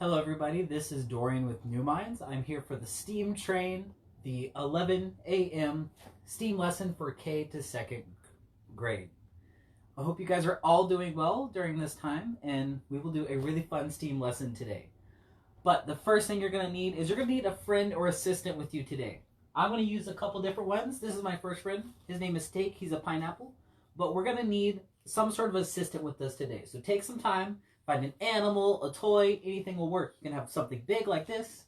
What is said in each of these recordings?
Hello everybody, this is Dorian with New Minds. I'm here for the STEAM train, the 11 a.m. STEAM lesson for K to second grade. I hope you guys are all doing well during this time, and we will do a really fun STEAM lesson today. But the first thing you're going to need is you're going to need a friend or assistant with you today. I'm going to use a couple different ones. This is my first friend. His name is Steak. He's a pineapple. But we're going to need some sort of assistant with us today. So take some time. Find an animal, a toy, anything will work. You can have something big like this.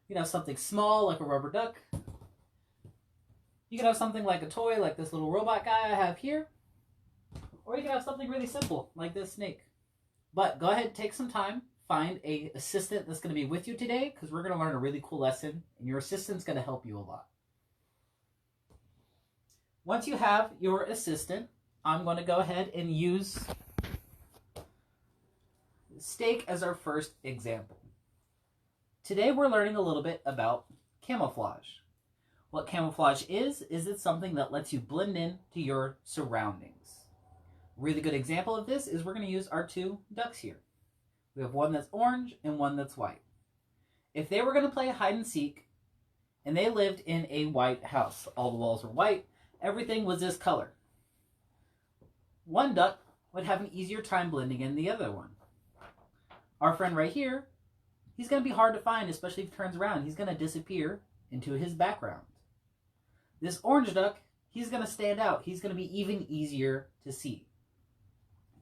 You can have something small like a rubber duck. You can have something like a toy like this little robot guy I have here. Or you can have something really simple like this snake. But go ahead, take some time. Find an assistant that's going to be with you today because we're going to learn a really cool lesson. And your assistant's going to help you a lot. Once you have your assistant, I'm going to go ahead and use Steak as our first example. Today we're learning a little bit about camouflage. What camouflage is it's something that lets you blend in to your surroundings. A really good example of this is we're going to use our two ducks here. We have one that's orange and one that's white. If they were going to play hide and seek and they lived in a white house, all the walls were white, everything was this color, one duck would have an easier time blending in the other one. Our friend right here, he's going to be hard to find, especially if he turns around. He's going to disappear into his background. This orange duck, he's going to stand out. He's going to be even easier to see.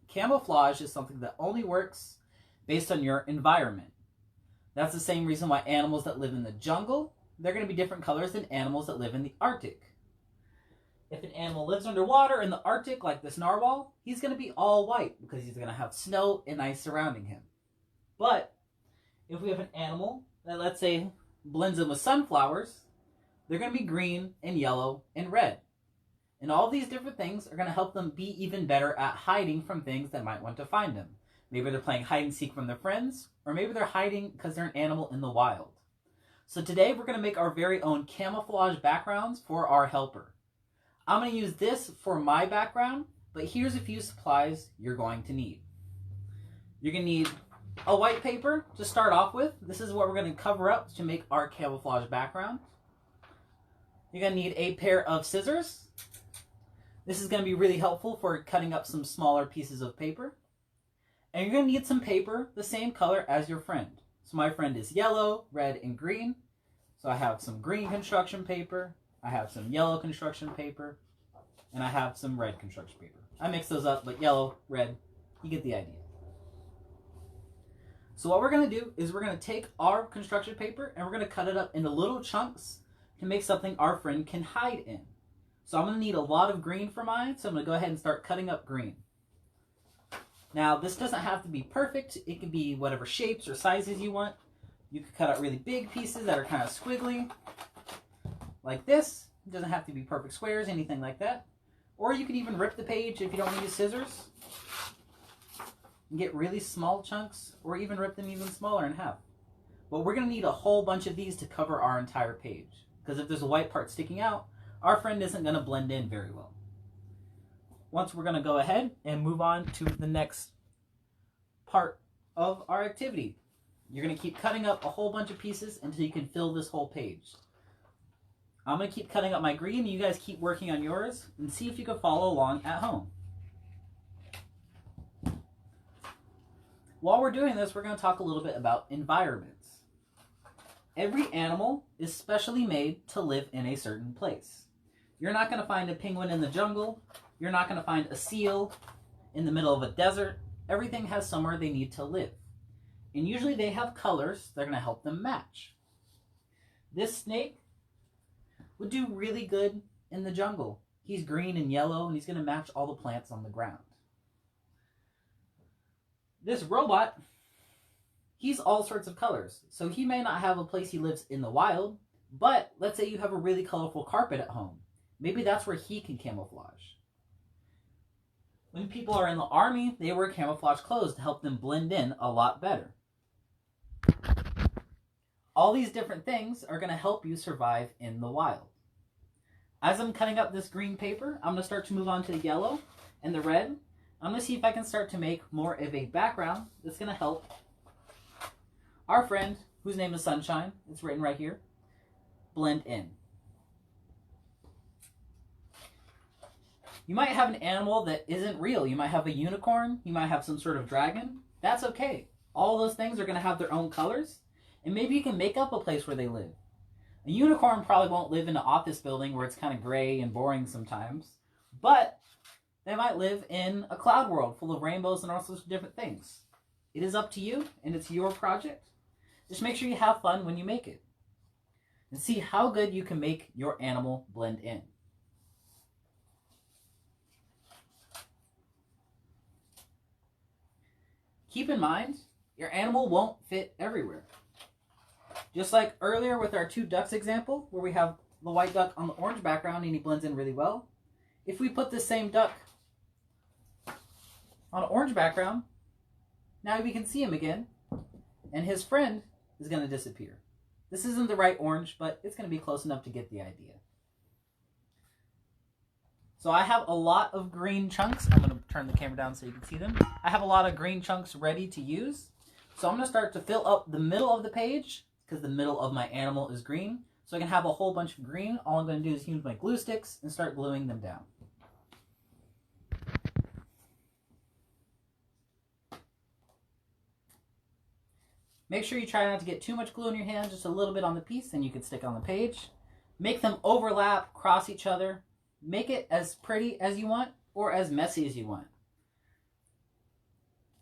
Camouflage is something that only works based on your environment. That's the same reason why animals that live in the jungle, they're going to be different colors than animals that live in the Arctic. If an animal lives underwater in the Arctic, like this narwhal, he's going to be all white because he's going to have snow and ice surrounding him. But if we have an animal that, let's say, blends in with sunflowers, they're going to be green and yellow and red. And all these different things are going to help them be even better at hiding from things that might want to find them. Maybe they're playing hide and seek from their friends, or maybe they're hiding because they're an animal in the wild. So today we're going to make our very own camouflage backgrounds for our helper. I'm going to use this for my background, but here's a few supplies you're going to need. You're going to need a white paper to start off with. This is what we're going to cover up to make our camouflage background. You're going to need a pair of scissors. This is going to be really helpful for cutting up some smaller pieces of paper. And you're going to need some paper the same color as your friend. So my friend is yellow, red, and green. So I have some green construction paper, I have some yellow construction paper, and I have some red construction paper. I mix those up, but yellow, red, you get the idea. So what we're going to do is we're going to take our construction paper and we're going to cut it up into little chunks to make something our friend can hide in. So I'm going to need a lot of green for mine, so I'm going to go ahead and start cutting up green. Now this doesn't have to be perfect, it can be whatever shapes or sizes you want. You can cut out really big pieces that are kind of squiggly, like this. It doesn't have to be perfect squares, anything like that. Or you can even rip the page if you don't want to use scissors. And get really small chunks, or even rip them even smaller in half. But we're going to need a whole bunch of these to cover our entire page. Because if there's a white part sticking out, our friend isn't going to blend in very well. Once we're going to go ahead and move on to the next part of our activity. You're going to keep cutting up a whole bunch of pieces until you can fill this whole page. I'm going to keep cutting up my green, and you guys keep working on yours, and see if you can follow along at home. While we're doing this, we're going to talk a little bit about environments. Every animal is specially made to live in a certain place. You're not going to find a penguin in the jungle. You're not going to find a seal in the middle of a desert. Everything has somewhere they need to live. And usually they have colors that are going to help them match. This snake would do really good in the jungle. He's green and yellow, and he's going to match all the plants on the ground. This robot, he's all sorts of colors. So he may not have a place he lives in the wild, but let's say you have a really colorful carpet at home. Maybe that's where he can camouflage. When people are in the army, they wear camouflage clothes to help them blend in a lot better. All these different things are going to help you survive in the wild. As I'm cutting up this green paper, I'm going to start to move on to the yellow and the red. I'm going to see if I can start to make more of a background that's going to help Our friend, whose name is Sunshine, it's written right here, blend in. You might have an animal that isn't real. You might have a unicorn. You might have some sort of dragon. That's okay. All those things are going to have their own colors. And maybe you can make up a place where they live. A unicorn probably won't live in an office building where it's kind of gray and boring sometimes. But they might live in a cloud world full of rainbows and all sorts of different things. It is up to you, and it's your project. Just make sure you have fun when you make it. And see how good you can make your animal blend in. Keep in mind, your animal won't fit everywhere. Just like earlier with our 2 ducks example, where we have the white duck on the orange background and he blends in really well. If we put the same duck on an orange background, now we can see him again, and his friend is going to disappear. This isn't the right orange, but it's going to be close enough to get the idea. So I have a lot of green chunks. I'm going to turn the camera down so you can see them. I have a lot of green chunks ready to use. So I'm going to start to fill up the middle of the page, because the middle of my animal is green. So I can have a whole bunch of green. All I'm going to do is use my glue sticks and start gluing them down. Make sure you try not to get too much glue in your hand, just a little bit on the piece, and you can stick on the page. Make them overlap, cross each other. Make it as pretty as you want, or as messy as you want.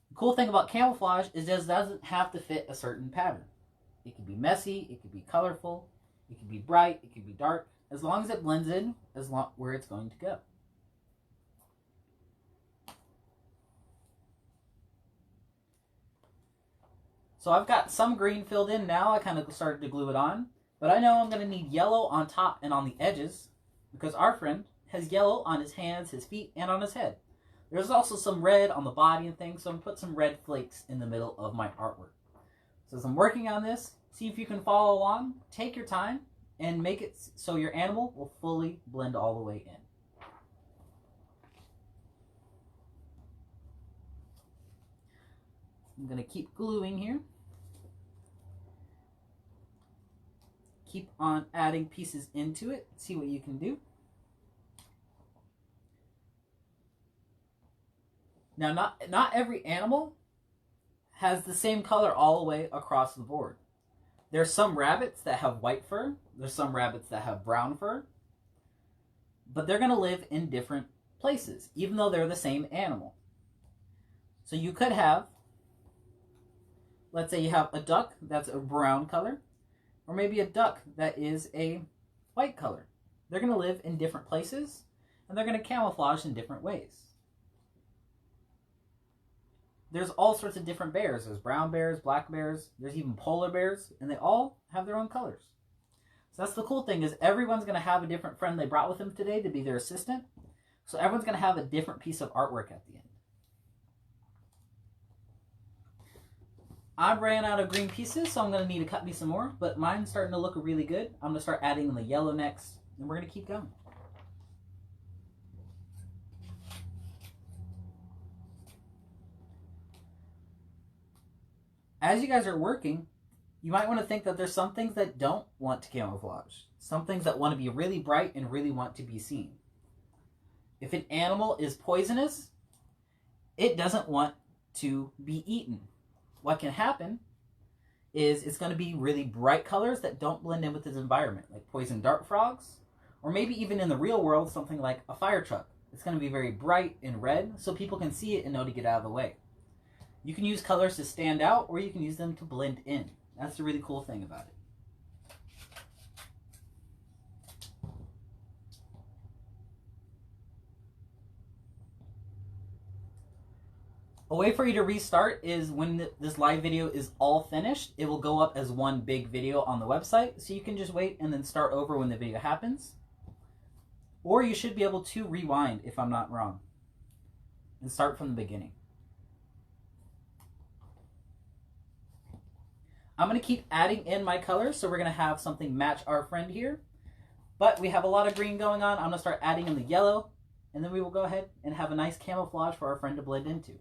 The cool thing about camouflage is it doesn't have to fit a certain pattern. It can be messy, it can be colorful, it can be bright, it can be dark, as long as it blends in where it's going to go. So I've got some green filled in now. I kind of started to glue it on. But I know I'm going to need yellow on top and on the edges, because our friend has yellow on his hands, his feet, and on his head. There's also some red on the body and things, so I'm going to put some red flakes in the middle of my artwork. So as I'm working on this, see if you can follow along. Take your time and make it so your animal will fully blend all the way in. I'm going to keep gluing here. Keep on adding pieces into it. See what you can do. Now, not every animal has the same color all the way across the board. There's some rabbits that have white fur. There's some rabbits that have brown fur. But they're going to live in different places, even though they're the same animal. So you could have, let's say you have a duck that's a brown color, or maybe a duck that is a white color. They're going to live in different places, and they're going to camouflage in different ways. There's all sorts of different bears. There's brown bears, black bears, there's even polar bears, and they all have their own colors. So that's the cool thing, is everyone's going to have a different friend they brought with them today to be their assistant. So everyone's going to have a different piece of artwork at the end. I ran out of green pieces, so I'm going to need to cut me some more, but mine's starting to look really good. I'm going to start adding the yellow next, and we're going to keep going. As you guys are working, you might want to think that there's some things that don't want to camouflage. Some things that want to be really bright and really want to be seen. If an animal is poisonous, it doesn't want to be eaten. What can happen is it's going to be really bright colors that don't blend in with its environment, like poison dart frogs, or maybe even in the real world, something like a fire truck. It's going to be very bright and red, so people can see it and know to get out of the way. You can use colors to stand out, or you can use them to blend in. That's the really cool thing about it. A way for you to restart is when this live video is all finished, it will go up as one big video on the website, so you can just wait and then start over when the video happens. Or you should be able to rewind, if I'm not wrong, and start from the beginning. I'm going to keep adding in my colors, so we're going to have something match our friend here. But we have a lot of green going on. I'm going to start adding in the yellow, and then we will go ahead and have a nice camouflage for our friend to blend into.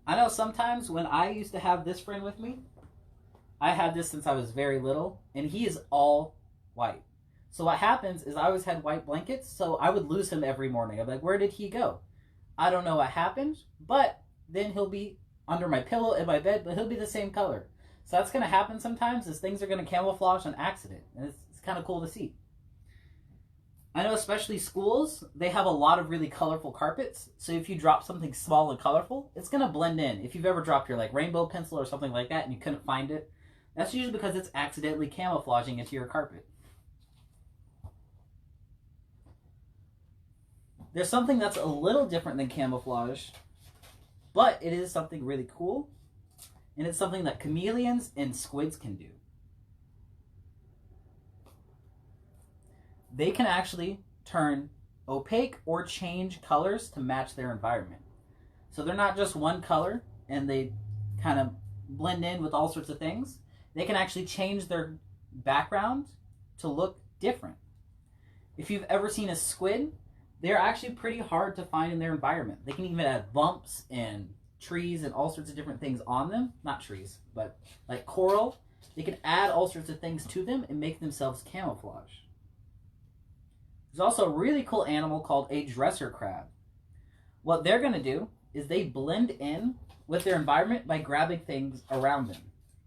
I know sometimes when I used to have this friend with me, I had this since I was very little, and he is all white. So what happens is I always had white blankets, so I would lose him every morning. I'm like, where did he go? I don't know what happened, but then he'll be under my pillow in my bed, but he'll be the same color. So that's going to happen sometimes, is things are going to camouflage on accident, and it's kind of cool to see. I know especially schools, they have a lot of really colorful carpets, so if you drop something small and colorful, it's going to blend in. If you've ever dropped your like rainbow pencil or something like that and you couldn't find it, that's usually because it's accidentally camouflaging into your carpet. There's something that's a little different than camouflage, but it is something really cool, and it's something that chameleons and squids can do. They can actually turn opaque or change colors to match their environment. So they're not just one color and they kind of blend in with all sorts of things. They can actually change their background to look different. If you've ever seen a squid, they're actually pretty hard to find in their environment. They can even have bumps and trees and all sorts of different things on them. Not trees, but like coral. They can add all sorts of things to them and make themselves camouflage. There's also a really cool animal called a dresser crab. What they're going to do is they blend in with their environment by grabbing things around them.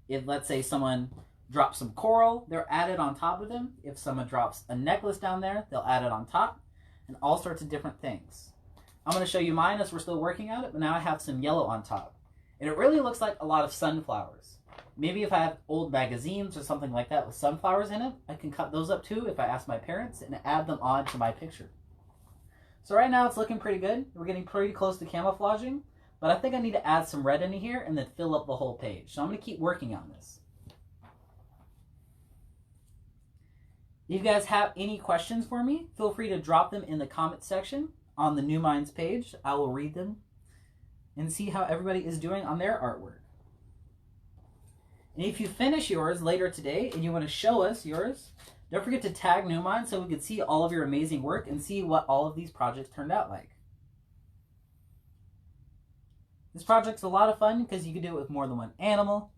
If, let's say, someone drops some coral, they're added on top of them. If someone drops a necklace down there, they'll add it on top, and all sorts of different things. I'm going to show you mine as we're still working on it, but now I have some yellow on top. And it really looks like a lot of sunflowers. Maybe if I have old magazines or something like that with sunflowers in it, I can cut those up too if I ask my parents and add them on to my picture. So right now it's looking pretty good. We're getting pretty close to camouflaging, but I think I need to add some red in here and then fill up the whole page. So I'm going to keep working on this. If you guys have any questions for me, feel free to drop them in the comment section on the New Minds page. I will read them and see how everybody is doing on their artwork. And if you finish yours later today and you want to show us yours, don't forget to tag New Minds so we can see all of your amazing work and see what all of these projects turned out like. This project's a lot of fun because you can do it with more than one animal.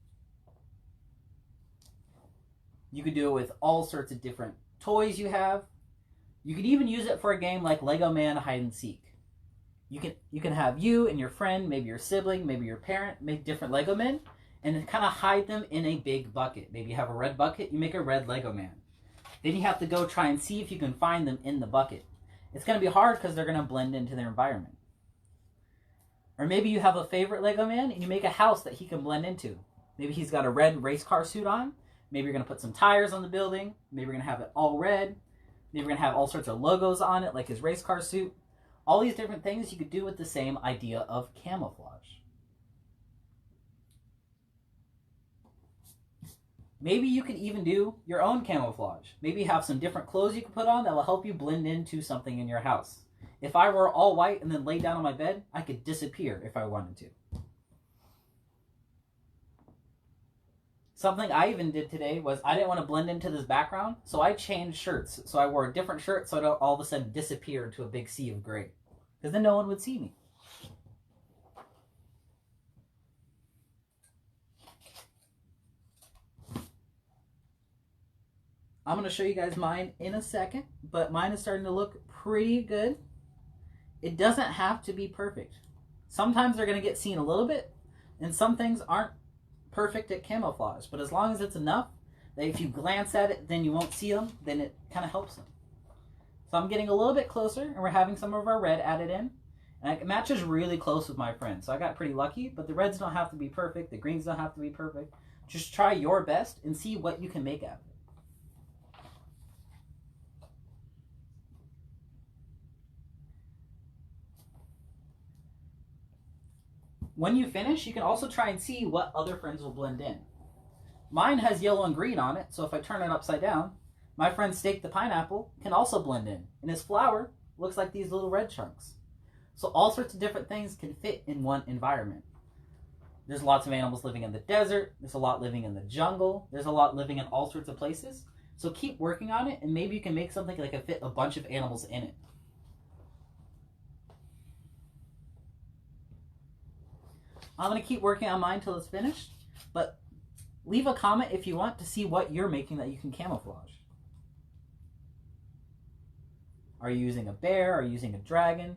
You could do it with all sorts of different toys you have. You could even use it for a game like Lego Man Hide and Seek. You can have you and your friend, maybe your sibling, maybe your parent, make different Lego men and then kind of hide them in a big bucket. Maybe you have a red bucket, you make a red Lego man. Then you have to go try and see if you can find them in the bucket. It's going to be hard because they're going to blend into their environment. Or maybe you have a favorite Lego man and you make a house that he can blend into. Maybe he's got a red race car suit on. Maybe you're going to put some tires on the building. Maybe you're going to have it all red. Maybe you're going to have all sorts of logos on it like his race car suit. All these different things you could do with the same idea of camouflage. Maybe you could even do your own camouflage. Maybe you have some different clothes you can put on that will help you blend into something in your house. If I were all white and then lay down on my bed, I could disappear if I wanted to. Something I even did today was I didn't want to blend into this background, so I changed shirts. So I wore a different shirt so I don't all of a sudden disappear into a big sea of gray. Because then no one would see me. I'm going to show you guys mine in a second, but mine is starting to look pretty good. It doesn't have to be perfect. Sometimes they're going to get seen a little bit, and some things aren't perfect at camouflage, but as long as it's enough that if you glance at it, then you won't see them, then it kind of helps them. So I'm getting a little bit closer, and we're having some of our red added in, and it matches really close with my friend, so I got pretty lucky, but the reds don't have to be perfect, the greens don't have to be perfect. Just try your best and see what you can make out of it. When you finish, you can also try and see what other friends will blend in. Mine has yellow and green on it, so if I turn it upside down, my friend Steak the Pineapple can also blend in. And his flower looks like these little red chunks. So all sorts of different things can fit in one environment. There's lots of animals living in the desert. There's a lot living in the jungle. There's a lot living in all sorts of places. So keep working on it, and maybe you can make something that can fit a bunch of animals in it. I'm going to keep working on mine till it's finished, but leave a comment if you want to see what you're making that you can camouflage. Are you using a bear? Are you using a dragon?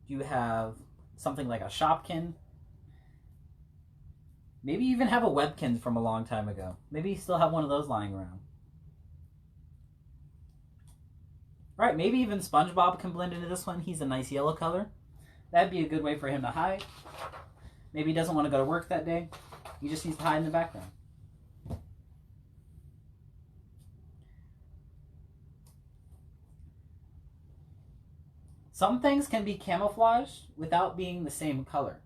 Do you have something like a Shopkin? Maybe you even have a Webkin from a long time ago. Maybe you still have one of those lying around. Right, maybe even SpongeBob can blend into this one. He's a nice yellow color. That'd be a good way for him to hide. Maybe he doesn't want to go to work that day. He just needs to hide in the background. Some things can be camouflaged without being the same color.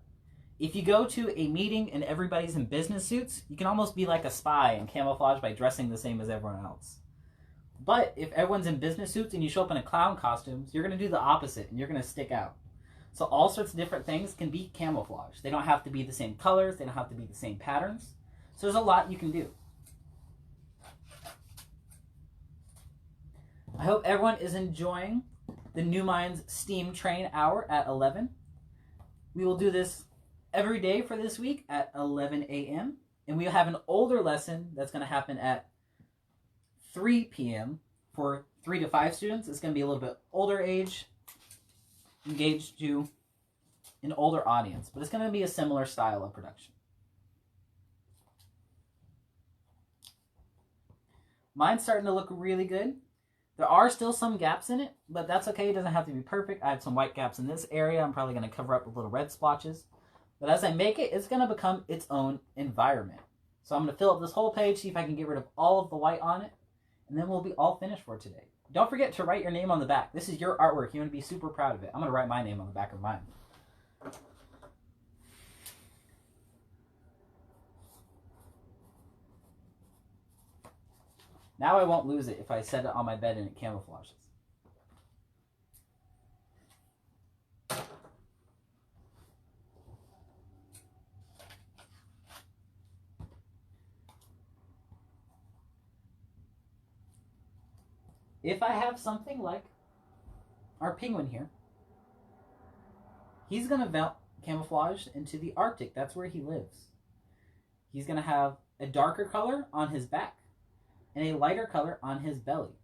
If you go to a meeting and everybody's in business suits, you can almost be like a spy and camouflage by dressing the same as everyone else. But if everyone's in business suits and you show up in a clown costume, you're going to do the opposite and you're going to stick out. So all sorts of different things can be camouflaged. They don't have to be the same colors. They don't have to be the same patterns. So there's a lot you can do. I hope everyone is enjoying the New Minds STEAM Train Hour at 11. We will do this every day for this week at 11 a.m. And we'll have an older lesson that's going to happen at 3 p.m. for 3 to 5 students. It's going to be a little bit older age, engaged to an older audience. But it's going to be a similar style of production. Mine's starting to look really good. There are still some gaps in it, but that's okay. It doesn't have to be perfect. I have some white gaps in this area. I'm probably going to cover up with little red splotches. But as I make it, it's going to become its own environment. So I'm going to fill up this whole page, see if I can get rid of all of the white on it, and then we'll be all finished for today. Don't forget to write your name on the back. This is your artwork. You want to be super proud of it. I'm going to write my name on the back of mine. Now I won't lose it if I set it on my bed and it camouflages. If I have something like our penguin here, he's going to camouflage into the Arctic. That's where he lives. He's going to have a darker color on his back and a lighter color on his belly.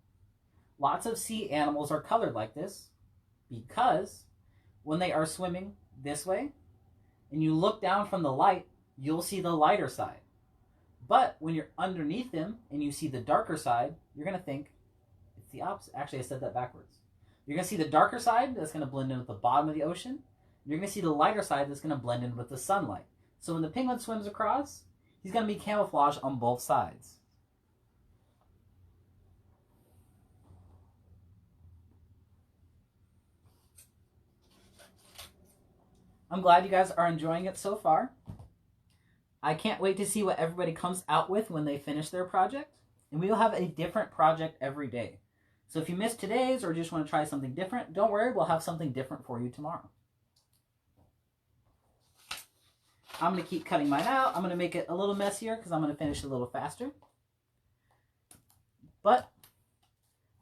Lots of sea animals are colored like this because when they are swimming this way and you look down from the light, you'll see the lighter side. But when you're underneath them and you see the darker side, you're going to think it's the opposite. Actually, I said that backwards. You're going to see the darker side that's going to blend in with the bottom of the ocean. You're going to see the lighter side that's going to blend in with the sunlight. So when the penguin swims across, he's going to be camouflaged on both sides. I'm glad you guys are enjoying it so far. I can't wait to see what everybody comes out with when they finish their project. And we will have a different project every day. So if you missed today's or just want to try something different, don't worry, we'll have something different for you tomorrow. I'm going to keep cutting mine out. I'm going to make it a little messier because I'm going to finish a little faster. But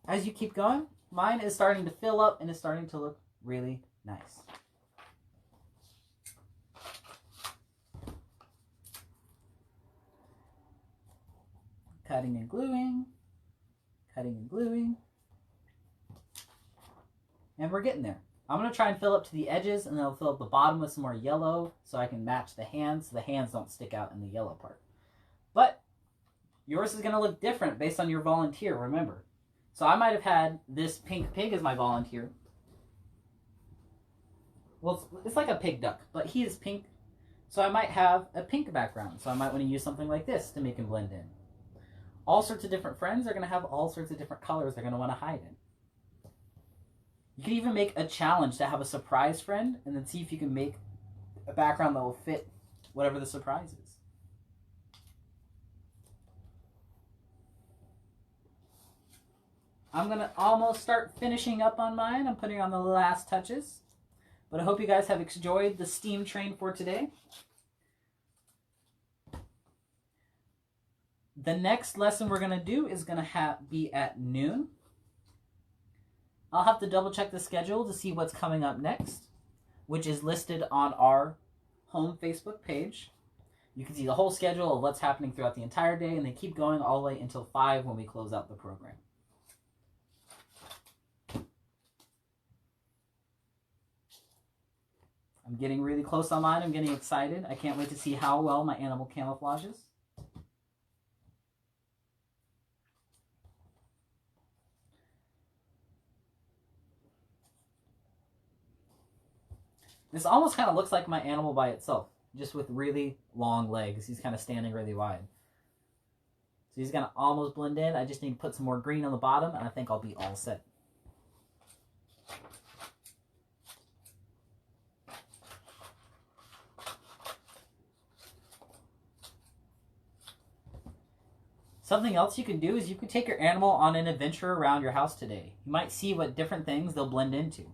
as you keep going, mine is starting to fill up and it's starting to look really nice. Cutting and gluing, cutting and gluing. And we're getting there. I'm going to try and fill up to the edges and then I'll fill up the bottom with some more yellow so I can match the hands so the hands don't stick out in the yellow part. But yours is going to look different based on your volunteer, remember. So I might have had this pink pig as my volunteer. Well, it's like a pig duck, but he is pink. So I might have a pink background. So I might want to use something like this to make him blend in. All sorts of different friends are going to have all sorts of different colors they're going to want to hide in. You can even make a challenge to have a surprise friend and then see if you can make a background that will fit whatever the surprise is. I'm going to almost start finishing up on mine. I'm putting on the last touches. But I hope you guys have enjoyed the STEAM train for today. The next lesson we're going to do is going to be at noon. I'll have to double check the schedule to see what's coming up next, which is listed on our home Facebook page. You can see the whole schedule of what's happening throughout the entire day, and they keep going all the way until 5 when we close out the program. I'm getting really close on mine. I'm getting excited. I can't wait to see how well my animal camouflages. This almost kind of looks like my animal by itself, just with really long legs. He's kind of standing really wide. So he's going to almost blend in. I just need to put some more green on the bottom, and I think I'll be all set. Something else you can do is you could take your animal on an adventure around your house today. You might see what different things they'll blend into.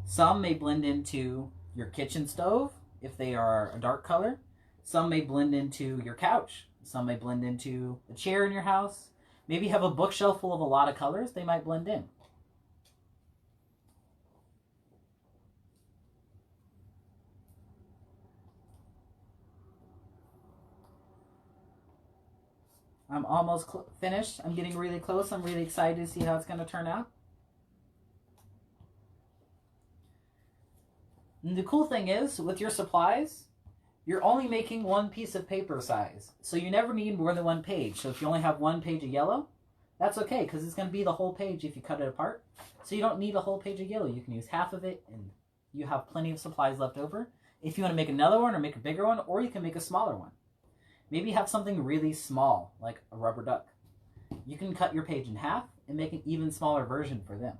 Some may blend into your kitchen stove if they are a dark color. Some may blend into your couch. Some may blend into a chair in your house. Maybe you have a bookshelf full of a lot of colors. They might blend in. I'm almost finished. I'm getting really close. I'm really excited to see how it's going to turn out. And the cool thing is, with your supplies, you're only making one piece of paper size. So you never need more than one page. So if you only have one page of yellow, that's okay, because it's going to be the whole page if you cut it apart. So you don't need a whole page of yellow. You can use half of it, and you have plenty of supplies left over. If you want to make another one or make a bigger one, or you can make a smaller one. Maybe have something really small, like a rubber duck. You can cut your page in half and make an even smaller version for them.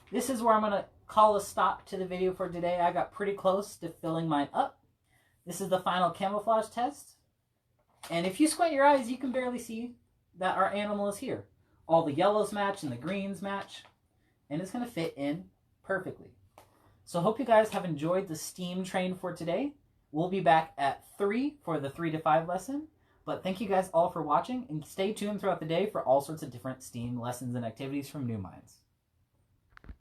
This is where I'm going to call a stop to the video for today. I got pretty close to filling mine up. This is the final camouflage test. And if you squint your eyes, you can barely see that our animal is here. All the yellows match and the greens match. And it's going to fit in perfectly. So I hope you guys have enjoyed the STEAM train for today. We'll be back at 3 for the 3 to 5 lesson. But thank you guys all for watching. And stay tuned throughout the day for all sorts of different STEAM lessons and activities from New Minds.